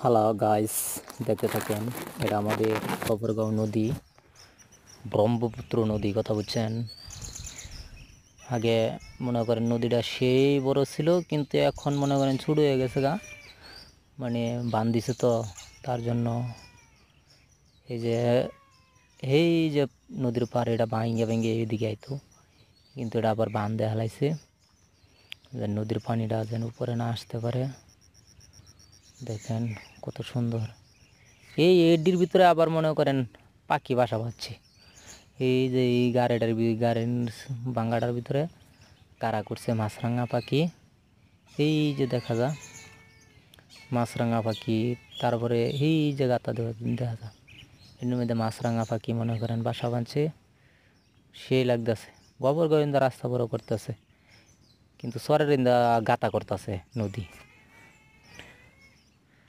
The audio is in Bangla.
হ্যালো গাইস, দেখতে থাকেন। এটা আমাদের গফরগাঁও নদী, ব্রহ্মপুত্র নদী, কথা বুঝছেন। আগে মনে করেন নদীটা সেই বড় ছিল, কিন্তু এখন মনে করেন ছোট হয়ে গেছে গা। মানে বাঁধ দিছে তো, তার জন্য এই যে নদীর পাড়ে এটা ভাঙ্গে ভেঙে এদিকে আইতো, কিন্তু এটা আবার বাঁধ দেয়া হালাইছে যে নদীর পানিটা যেন উপরে না আসতে পারে। দেখেন কত সুন্দর। এই এডির ভিতরে আবার মনে করেন পাখি বাসা বাঁধছে। এই যে এই গাড়ির বাঙ্গাটার ভিতরে কারা করছে মাছরাঙা পাখি। এই যে দেখা যায় মাছরাঙা পাখি, তারপরে এই যে গাতা দেখা যায় এর মধ্যে মাছরাঙা পাখি মনে করেন বাসা বাঁধছে। সেই লাগতেছে গোবর গোবিন্দা রাস্তা বড় করতেছে, কিন্তু সরের ইন্দা গাতা করতেছে নদী।